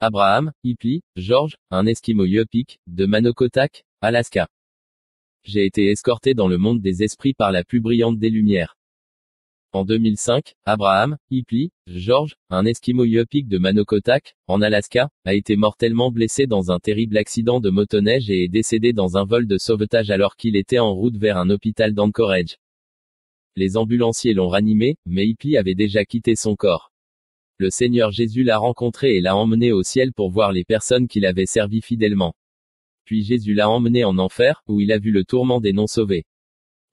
Abraham Hipley, George, un Esquimau Yupik, de Manokotak, Alaska. J'ai été escorté dans le monde des esprits par la plus brillante des lumières. En 2005, Abraham Hipley, George, un Esquimau Yupik de Manokotak, en Alaska, a été mortellement blessé dans un terrible accident de motoneige et est décédé dans un vol de sauvetage alors qu'il était en route vers un hôpital d'Anchorage. Les ambulanciers l'ont ranimé, mais Hipley avait déjà quitté son corps. Le Seigneur Jésus l'a rencontré et l'a emmené au ciel pour voir les personnes qu'il avait servies fidèlement. Puis Jésus l'a emmené en enfer, où il a vu le tourment des non-sauvés.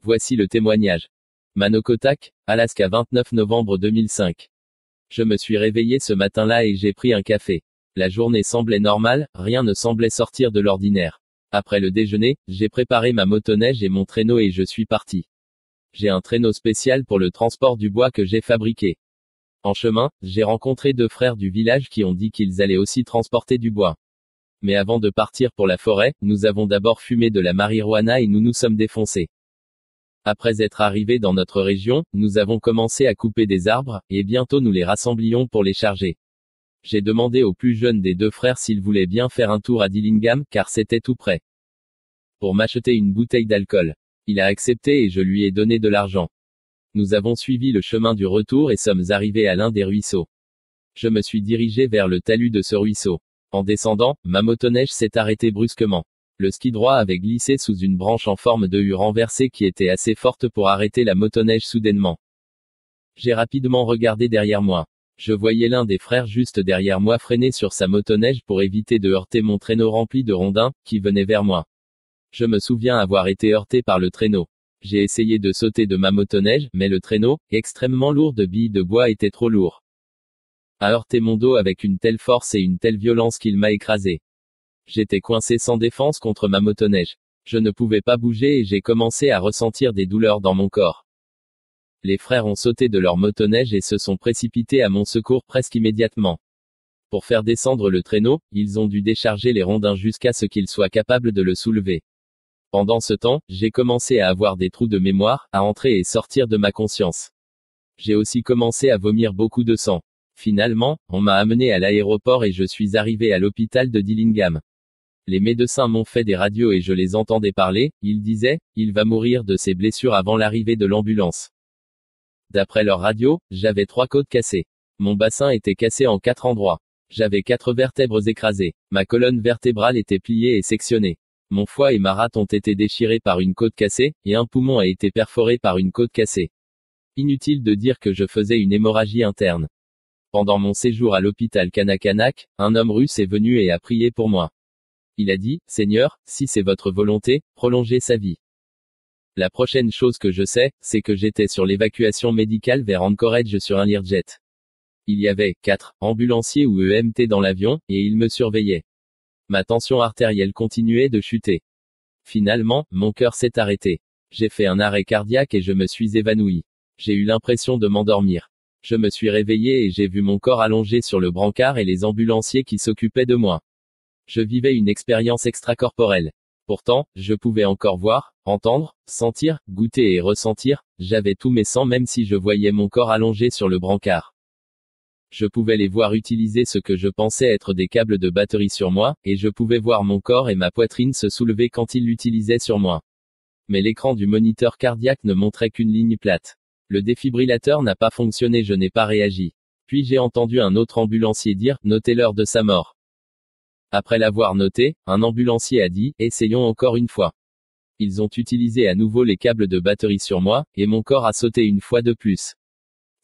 Voici le témoignage. Manokotak, Alaska 29 novembre 2005. Je me suis réveillé ce matin-là et j'ai pris un café. La journée semblait normale, rien ne semblait sortir de l'ordinaire. Après le déjeuner, j'ai préparé ma motoneige et mon traîneau et je suis parti. J'ai un traîneau spécial pour le transport du bois que j'ai fabriqué. En chemin, j'ai rencontré deux frères du village qui ont dit qu'ils allaient aussi transporter du bois. Mais avant de partir pour la forêt, nous avons d'abord fumé de la marijuana et nous nous sommes défoncés. Après être arrivés dans notre région, nous avons commencé à couper des arbres, et bientôt nous les rassemblions pour les charger. J'ai demandé au plus jeune des deux frères s'il voulait bien faire un tour à Dillingham, car c'était tout près. Pour m'acheter une bouteille d'alcool. Il a accepté et je lui ai donné de l'argent. Nous avons suivi le chemin du retour et sommes arrivés à l'un des ruisseaux. Je me suis dirigé vers le talus de ce ruisseau. En descendant, ma motoneige s'est arrêtée brusquement. Le ski droit avait glissé sous une branche en forme de U renversée qui était assez forte pour arrêter la motoneige soudainement. J'ai rapidement regardé derrière moi. Je voyais l'un des frères juste derrière moi freiner sur sa motoneige pour éviter de heurter mon traîneau rempli de rondins, qui venait vers moi. Je me souviens avoir été heurté par le traîneau. J'ai essayé de sauter de ma motoneige, mais le traîneau, extrêmement lourd de billes de bois était trop lourd. A heurté mon dos avec une telle force et une telle violence qu'il m'a écrasé. J'étais coincé sans défense contre ma motoneige. Je ne pouvais pas bouger et j'ai commencé à ressentir des douleurs dans mon corps. Les frères ont sauté de leur motoneige et se sont précipités à mon secours presque immédiatement. Pour faire descendre le traîneau, ils ont dû décharger les rondins jusqu'à ce qu'ils soient capables de le soulever. Pendant ce temps, j'ai commencé à avoir des trous de mémoire, à entrer et sortir de ma conscience. J'ai aussi commencé à vomir beaucoup de sang. Finalement, on m'a amené à l'aéroport et je suis arrivé à l'hôpital de Dillingham. Les médecins m'ont fait des radios et je les entendais parler, ils disaient, il va mourir de ses blessures avant l'arrivée de l'ambulance. D'après leur radio, j'avais 3 côtes cassées. Mon bassin était cassé en 4 endroits. J'avais 4 vertèbres écrasées. Ma colonne vertébrale était pliée et sectionnée. Mon foie et ma rate ont été déchirés par une côte cassée, et un poumon a été perforé par une côte cassée. Inutile de dire que je faisais une hémorragie interne. Pendant mon séjour à l'hôpital Kanakanak, un homme russe est venu et a prié pour moi. Il a dit, Seigneur, si c'est votre volonté, prolongez sa vie. La prochaine chose que je sais, c'est que j'étais sur l'évacuation médicale vers Anchorage sur un Learjet. Il y avait 4 ambulanciers ou EMT dans l'avion, et ils me surveillaient. Ma tension artérielle continuait de chuter. Finalement, mon cœur s'est arrêté. J'ai fait un arrêt cardiaque et je me suis évanoui. J'ai eu l'impression de m'endormir. Je me suis réveillé et j'ai vu mon corps allongé sur le brancard et les ambulanciers qui s'occupaient de moi. Je vivais une expérience extracorporelle. Pourtant, je pouvais encore voir, entendre, sentir, goûter et ressentir, j'avais tous mes sens même si je voyais mon corps allongé sur le brancard. Je pouvais les voir utiliser ce que je pensais être des câbles de batterie sur moi, et je pouvais voir mon corps et ma poitrine se soulever quand ils l'utilisaient sur moi. Mais l'écran du moniteur cardiaque ne montrait qu'une ligne plate. Le défibrillateur n'a pas fonctionné, je n'ai pas réagi. Puis j'ai entendu un autre ambulancier dire, notez l'heure de sa mort. Après l'avoir noté, un ambulancier a dit, essayons encore une fois. Ils ont utilisé à nouveau les câbles de batterie sur moi, et mon corps a sauté une fois de plus.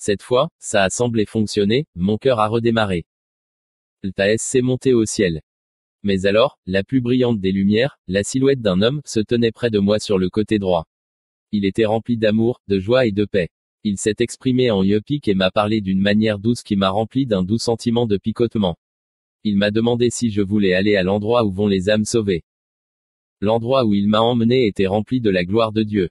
Cette fois, ça a semblé fonctionner, mon cœur a redémarré. Le TAS s'est monté au ciel. Mais alors, la plus brillante des lumières, la silhouette d'un homme, se tenait près de moi sur le côté droit. Il était rempli d'amour, de joie et de paix. Il s'est exprimé en Yupik et m'a parlé d'une manière douce qui m'a rempli d'un doux sentiment de picotement. Il m'a demandé si je voulais aller à l'endroit où vont les âmes sauvées. L'endroit où il m'a emmené était rempli de la gloire de Dieu.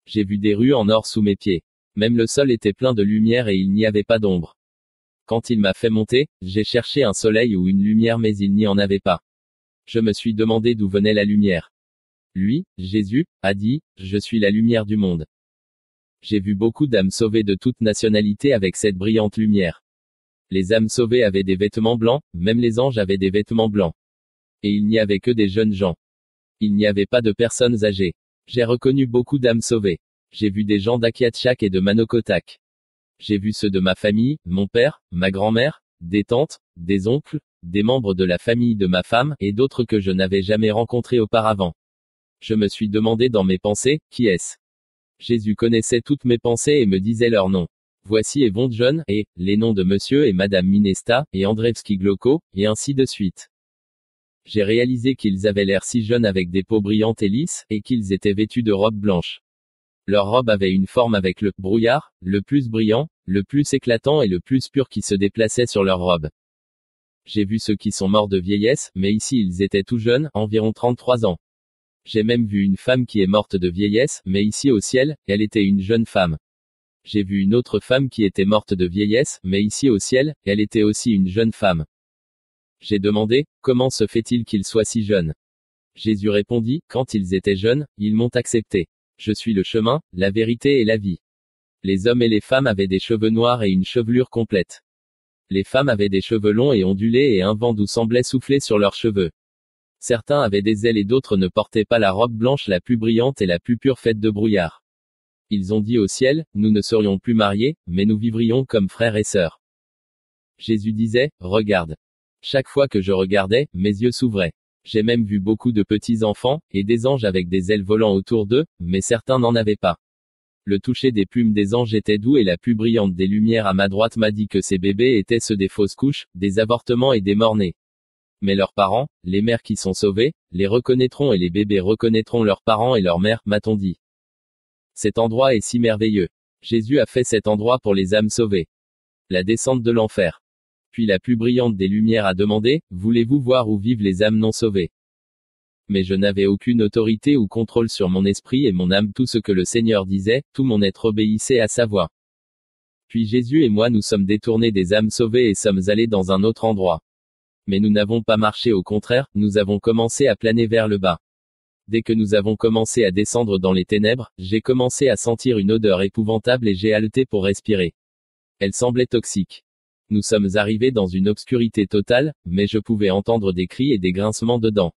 J'ai vu des rues en or sous mes pieds. Même le sol était plein de lumière et il n'y avait pas d'ombre. Quand il m'a fait monter, j'ai cherché un soleil ou une lumière mais il n'y en avait pas. Je me suis demandé d'où venait la lumière. Lui, Jésus, a dit, je suis la lumière du monde. J'ai vu beaucoup d'âmes sauvées de toute nationalité avec cette brillante lumière. Les âmes sauvées avaient des vêtements blancs, même les anges avaient des vêtements blancs. Et il n'y avait que des jeunes gens. Il n'y avait pas de personnes âgées. J'ai reconnu beaucoup d'âmes sauvées. J'ai vu des gens d'Akiatchak et de Manokotak. J'ai vu ceux de ma famille, mon père, ma grand-mère, des tantes, des oncles, des membres de la famille de ma femme, et d'autres que je n'avais jamais rencontrés auparavant. Je me suis demandé dans mes pensées, qui est-ce? Jésus connaissait toutes mes pensées et me disait leurs noms. Voici Evon John, et les noms de monsieur et madame Minesta, et Andrevski Gloko, et ainsi de suite. J'ai réalisé qu'ils avaient l'air si jeunes avec des peaux brillantes et lisses, et qu'ils étaient vêtus de robes blanches. Leur robe avait une forme avec le brouillard, le plus brillant, le plus éclatant et le plus pur qui se déplaçait sur leur robe. J'ai vu ceux qui sont morts de vieillesse, mais ici ils étaient tout jeunes, environ 33 ans. J'ai même vu une femme qui est morte de vieillesse, mais ici au ciel, elle était une jeune femme. J'ai vu une autre femme qui était morte de vieillesse, mais ici au ciel, elle était aussi une jeune femme. J'ai demandé, comment se fait-il qu'ils soient si jeunes? Jésus répondit, quand ils étaient jeunes, ils m'ont accepté. Je suis le chemin, la vérité et la vie. Les hommes et les femmes avaient des cheveux noirs et une chevelure complète. Les femmes avaient des cheveux longs et ondulés et un vent doux semblait souffler sur leurs cheveux. Certains avaient des ailes et d'autres ne portaient pas la robe blanche la plus brillante et la plus pure faite de brouillard. Ils ont dit au ciel, nous ne serions plus mariés, mais nous vivrions comme frères et sœurs. Jésus disait, regarde. Chaque fois que je regardais, mes yeux s'ouvraient. J'ai même vu beaucoup de petits enfants, et des anges avec des ailes volant autour d'eux, mais certains n'en avaient pas. Le toucher des plumes des anges était doux et la plus brillante des lumières à ma droite m'a dit que ces bébés étaient ceux des fausses couches, des avortements et des morts-nés. Mais leurs parents, les mères qui sont sauvées, les reconnaîtront et les bébés reconnaîtront leurs parents et leurs mères, m'a-t-on dit. Cet endroit est si merveilleux. Jésus a fait cet endroit pour les âmes sauvées. La descente de l'enfer. Puis la plus brillante des lumières a demandé, voulez-vous voir où vivent les âmes non sauvées? Mais je n'avais aucune autorité ou contrôle sur mon esprit et mon âme, tout ce que le Seigneur disait, tout mon être obéissait à sa voix. Puis Jésus et moi nous sommes détournés des âmes sauvées et sommes allés dans un autre endroit. Mais nous n'avons pas marché, au contraire, nous avons commencé à planer vers le bas. Dès que nous avons commencé à descendre dans les ténèbres, j'ai commencé à sentir une odeur épouvantable et j'ai haleté pour respirer. Elle semblait toxique. Nous sommes arrivés dans une obscurité totale, mais je pouvais entendre des cris et des grincements de dents.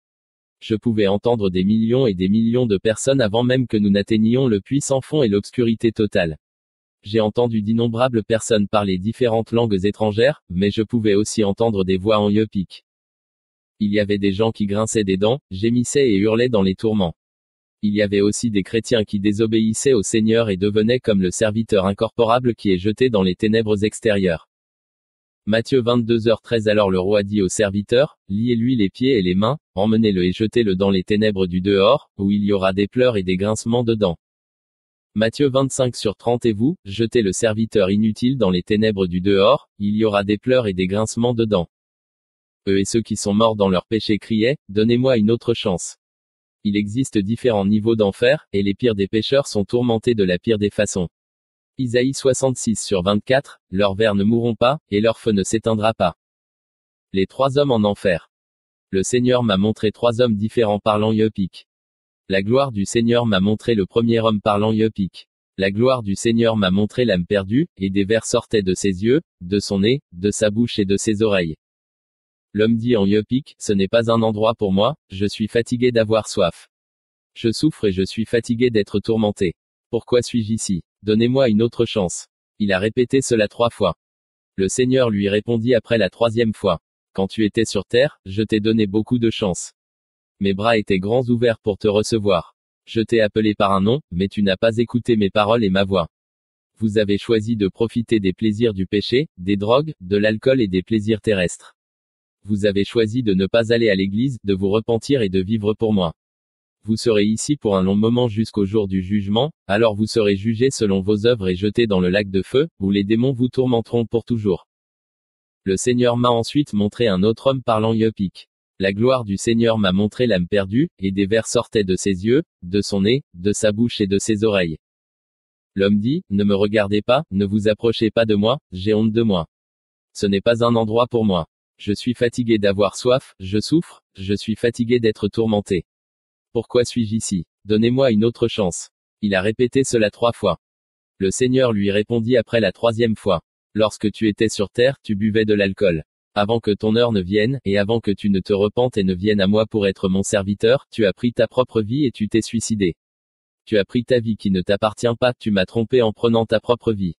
Je pouvais entendre des millions et des millions de personnes avant même que nous n'atteignions le puits sans fond et l'obscurité totale. J'ai entendu d'innombrables personnes parler différentes langues étrangères, mais je pouvais aussi entendre des voix en yupik. Il y avait des gens qui grinçaient des dents, gémissaient et hurlaient dans les tourments. Il y avait aussi des chrétiens qui désobéissaient au Seigneur et devenaient comme le serviteur incorporable qui est jeté dans les ténèbres extérieures. Matthieu 22h13. Alors le roi dit au serviteur, liez-lui les pieds et les mains, emmenez-le et jetez-le dans les ténèbres du dehors, où il y aura des pleurs et des grincements de dents. Matthieu 25/30. Et vous, jetez le serviteur inutile dans les ténèbres du dehors, il y aura des pleurs et des grincements de dents. Eux et ceux qui sont morts dans leurs péchés criaient, donnez-moi une autre chance. Il existe différents niveaux d'enfer, et les pires des pécheurs sont tourmentés de la pire des façons. Isaïe 66/24, leurs vers ne mourront pas, et leur feu ne s'éteindra pas. Les 3 hommes en enfer. Le Seigneur m'a montré 3 hommes différents parlant yupik. La gloire du Seigneur m'a montré le premier homme parlant yupik. La gloire du Seigneur m'a montré l'âme perdue, et des vers sortaient de ses yeux, de son nez, de sa bouche et de ses oreilles. L'homme dit en yupik, ce n'est pas un endroit pour moi, je suis fatigué d'avoir soif. Je souffre et je suis fatigué d'être tourmenté. Pourquoi suis-je ici? Donnez-moi une autre chance. Il a répété cela 3 fois. Le Seigneur lui répondit après la 3e fois. Quand tu étais sur terre, je t'ai donné beaucoup de chance. Mes bras étaient grands ouverts pour te recevoir. Je t'ai appelé par un nom, mais tu n'as pas écouté mes paroles et ma voix. Vous avez choisi de profiter des plaisirs du péché, des drogues, de l'alcool et des plaisirs terrestres. Vous avez choisi de ne pas aller à l'église, de vous repentir et de vivre pour moi. Vous serez ici pour un long moment jusqu'au jour du jugement, alors vous serez jugés selon vos œuvres et jetés dans le lac de feu, où les démons vous tourmenteront pour toujours. Le Seigneur m'a ensuite montré un autre homme parlant yupik. La gloire du Seigneur m'a montré l'âme perdue, et des vers sortaient de ses yeux, de son nez, de sa bouche et de ses oreilles. L'homme dit, ne me regardez pas, ne vous approchez pas de moi, j'ai honte de moi. Ce n'est pas un endroit pour moi. Je suis fatigué d'avoir soif, je souffre, je suis fatigué d'être tourmenté. Pourquoi suis-je ici? Donnez-moi une autre chance. Il a répété cela 3 fois. Le Seigneur lui répondit après la 3e fois. Lorsque tu étais sur terre, tu buvais de l'alcool. Avant que ton heure ne vienne, et avant que tu ne te repentes et ne viennes à moi pour être mon serviteur, tu as pris ta propre vie et tu t'es suicidé. Tu as pris ta vie qui ne t'appartient pas, tu m'as trompé en prenant ta propre vie.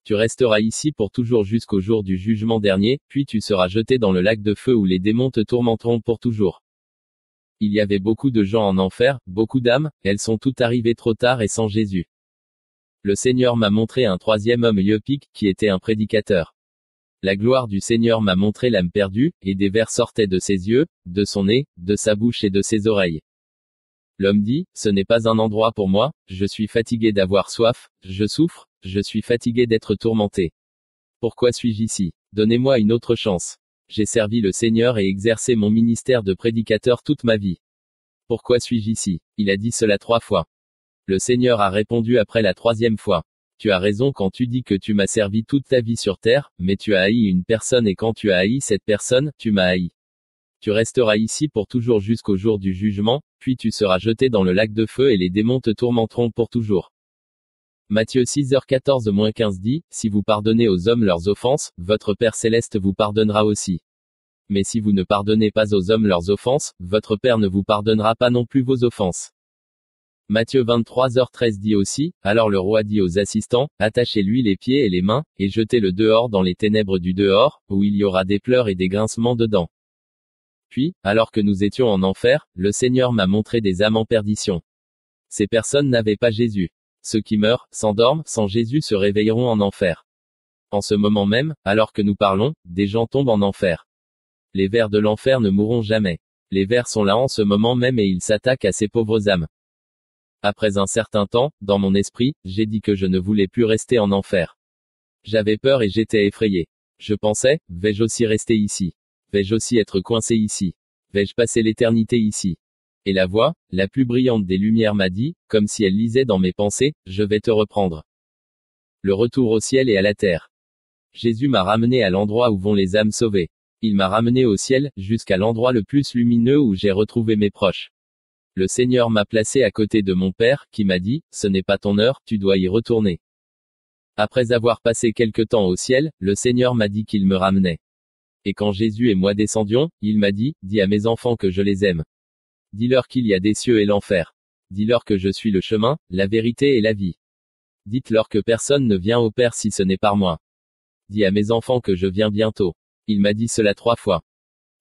Tu resteras ici pour toujours jusqu'au jour du jugement dernier, puis tu seras jeté dans le lac de feu où les démons te tourmenteront pour toujours. Il y avait beaucoup de gens en enfer, beaucoup d'âmes, elles sont toutes arrivées trop tard et sans Jésus. Le Seigneur m'a montré un troisième homme Yopik, qui était un prédicateur. La gloire du Seigneur m'a montré l'âme perdue, et des vers sortaient de ses yeux, de son nez, de sa bouche et de ses oreilles. L'homme dit, ce n'est pas un endroit pour moi, je suis fatigué d'avoir soif, je souffre, je suis fatigué d'être tourmenté. Pourquoi suis-je ici? Donnez-moi une autre chance. J'ai servi le Seigneur et exercé mon ministère de prédicateur toute ma vie. Pourquoi suis-je ici? Il a dit cela 3 fois. Le Seigneur a répondu après la 3e fois. Tu as raison quand tu dis que tu m'as servi toute ta vie sur terre, mais tu as haï une personne et quand tu as haï cette personne, tu m'as haï. Tu resteras ici pour toujours jusqu'au jour du jugement, puis tu seras jeté dans le lac de feu et les démons te tourmenteront pour toujours. Matthieu 6h14-15 dit, si vous pardonnez aux hommes leurs offenses, votre Père Céleste vous pardonnera aussi. Mais si vous ne pardonnez pas aux hommes leurs offenses, votre Père ne vous pardonnera pas non plus vos offenses. Matthieu 23h13 dit aussi, alors le roi dit aux assistants, attachez-lui les pieds et les mains, et jetez-le dehors dans les ténèbres du dehors, où il y aura des pleurs et des grincements de dents. Puis, alors que nous étions en enfer, le Seigneur m'a montré des âmes en perdition. Ces personnes n'avaient pas Jésus. Ceux qui meurent, s'endorment, sans Jésus se réveilleront en enfer. En ce moment même, alors que nous parlons, des gens tombent en enfer. Les vers de l'enfer ne mourront jamais. Les vers sont là en ce moment même et ils s'attaquent à ces pauvres âmes. Après un certain temps, dans mon esprit, j'ai dit que je ne voulais plus rester en enfer. J'avais peur et j'étais effrayé. Je pensais, vais-je aussi rester ici? Vais-je aussi être coincé ici? Vais-je passer l'éternité ici? Et la voix, la plus brillante des lumières m'a dit, comme si elle lisait dans mes pensées, je vais te reprendre. Le retour au ciel et à la terre. Jésus m'a ramené à l'endroit où vont les âmes sauvées. Il m'a ramené au ciel, jusqu'à l'endroit le plus lumineux où j'ai retrouvé mes proches. Le Seigneur m'a placé à côté de mon Père, qui m'a dit, ce n'est pas ton heure, tu dois y retourner. Après avoir passé quelque temps au ciel, le Seigneur m'a dit qu'il me ramenait. Et quand Jésus et moi descendions, il m'a dit, dis à mes enfants que je les aime. Dis-leur qu'il y a des cieux et l'enfer. Dis-leur que je suis le chemin, la vérité et la vie. Dites-leur que personne ne vient au Père si ce n'est par moi. Dis à mes enfants que je viens bientôt. Il m'a dit cela 3 fois.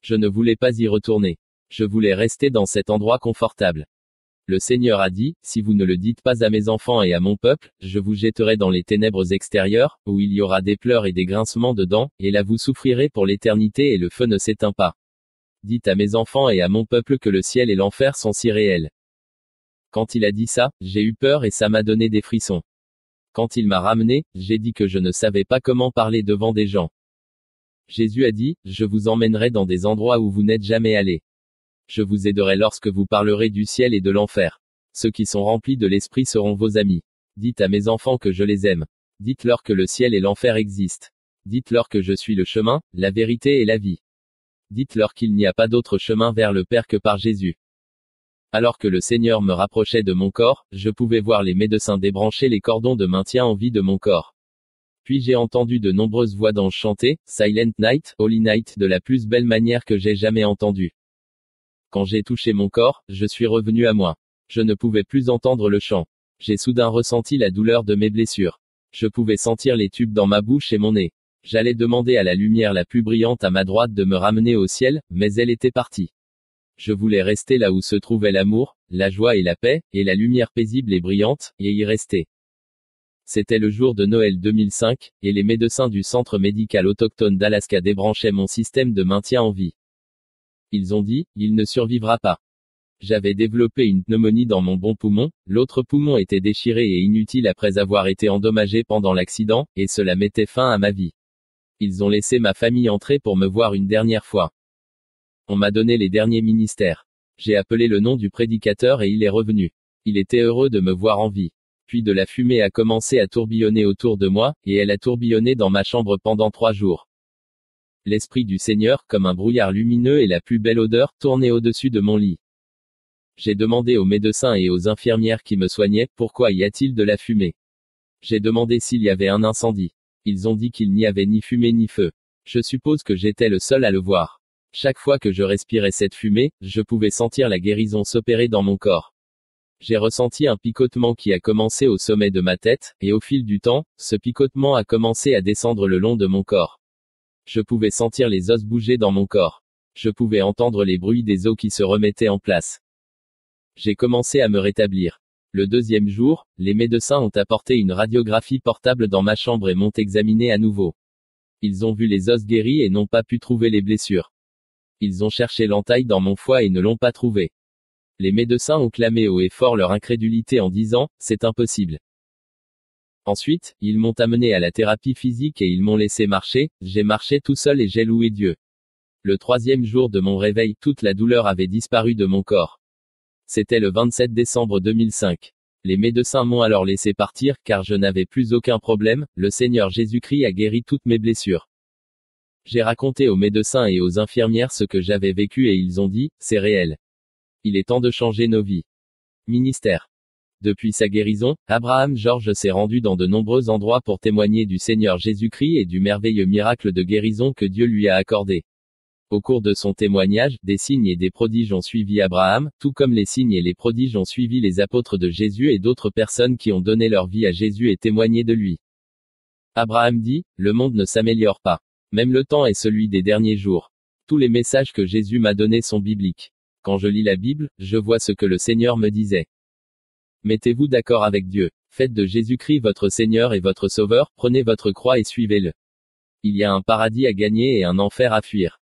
Je ne voulais pas y retourner. Je voulais rester dans cet endroit confortable. Le Seigneur a dit, si vous ne le dites pas à mes enfants et à mon peuple, je vous jetterai dans les ténèbres extérieures, où il y aura des pleurs et des grincements de dents, et là vous souffrirez pour l'éternité et le feu ne s'éteint pas. Dites à mes enfants et à mon peuple que le ciel et l'enfer sont si réels. Quand il a dit ça, j'ai eu peur et ça m'a donné des frissons. Quand il m'a ramené, j'ai dit que je ne savais pas comment parler devant des gens. Jésus a dit, je vous emmènerai dans des endroits où vous n'êtes jamais allés. Je vous aiderai lorsque vous parlerez du ciel et de l'enfer. Ceux qui sont remplis de l'esprit seront vos amis. Dites à mes enfants que je les aime. Dites-leur que le ciel et l'enfer existent. Dites-leur que je suis le chemin, la vérité et la vie. Dites-leur qu'il n'y a pas d'autre chemin vers le Père que par Jésus. Alors que le Seigneur me rapprochait de mon corps, je pouvais voir les médecins débrancher les cordons de maintien en vie de mon corps. Puis j'ai entendu de nombreuses voix d'anges chanter, Silent Night, Holy Night de la plus belle manière que j'ai jamais entendue. Quand j'ai touché mon corps, je suis revenu à moi. Je ne pouvais plus entendre le chant. J'ai soudain ressenti la douleur de mes blessures. Je pouvais sentir les tubes dans ma bouche et mon nez. J'allais demander à la lumière la plus brillante à ma droite de me ramener au ciel, mais elle était partie. Je voulais rester là où se trouvait l'amour, la joie et la paix, et la lumière paisible et brillante, et y rester. C'était le jour de Noël 2005, et les médecins du centre médical autochtone d'Alaska débranchaient mon système de maintien en vie. Ils ont dit, il ne survivra pas. J'avais développé une pneumonie dans mon bon poumon, l'autre poumon était déchiré et inutile après avoir été endommagé pendant l'accident, et cela mettait fin à ma vie. Ils ont laissé ma famille entrer pour me voir une dernière fois. On m'a donné les derniers ministères. J'ai appelé le nom du prédicateur et il est revenu. Il était heureux de me voir en vie. Puis de la fumée a commencé à tourbillonner autour de moi, et elle a tourbillonné dans ma chambre pendant 3 jours. L'Esprit du Seigneur, comme un brouillard lumineux et la plus belle odeur, tournait au-dessus de mon lit. J'ai demandé aux médecins et aux infirmières qui me soignaient, pourquoi y a-t-il de la fumée? J'ai demandé s'il y avait un incendie. Ils ont dit qu'il n'y avait ni fumée ni feu. Je suppose que j'étais le seul à le voir. Chaque fois que je respirais cette fumée, je pouvais sentir la guérison s'opérer dans mon corps. J'ai ressenti un picotement qui a commencé au sommet de ma tête, et au fil du temps, ce picotement a commencé à descendre le long de mon corps. Je pouvais sentir les os bouger dans mon corps. Je pouvais entendre les bruits des os qui se remettaient en place. J'ai commencé à me rétablir. Le deuxième jour, les médecins ont apporté une radiographie portable dans ma chambre et m'ont examiné à nouveau. Ils ont vu les os guéris et n'ont pas pu trouver les blessures. Ils ont cherché l'entaille dans mon foie et ne l'ont pas trouvé. Les médecins ont clamé haut et fort leur incrédulité en disant, c'est impossible. Ensuite, ils m'ont amené à la thérapie physique et ils m'ont laissé marcher, j'ai marché tout seul et j'ai loué Dieu. Le troisième jour de mon réveil, toute la douleur avait disparu de mon corps. C'était le 27 décembre 2005. Les médecins m'ont alors laissé partir, car je n'avais plus aucun problème, le Seigneur Jésus-Christ a guéri toutes mes blessures. J'ai raconté aux médecins et aux infirmières ce que j'avais vécu et ils ont dit, c'est réel. Il est temps de changer nos vies. Ministère. Depuis sa guérison, Abraham Georges s'est rendu dans de nombreux endroits pour témoigner du Seigneur Jésus-Christ et du merveilleux miracle de guérison que Dieu lui a accordé. Au cours de son témoignage, des signes et des prodiges ont suivi Abraham, tout comme les signes et les prodiges ont suivi les apôtres de Jésus et d'autres personnes qui ont donné leur vie à Jésus et témoigné de lui. Abraham dit, le monde ne s'améliore pas. Même le temps est celui des derniers jours. Tous les messages que Jésus m'a donnés sont bibliques. Quand je lis la Bible, je vois ce que le Seigneur me disait. Mettez-vous d'accord avec Dieu. Faites de Jésus-Christ votre Seigneur et votre Sauveur, prenez votre croix et suivez-le. Il y a un paradis à gagner et un enfer à fuir.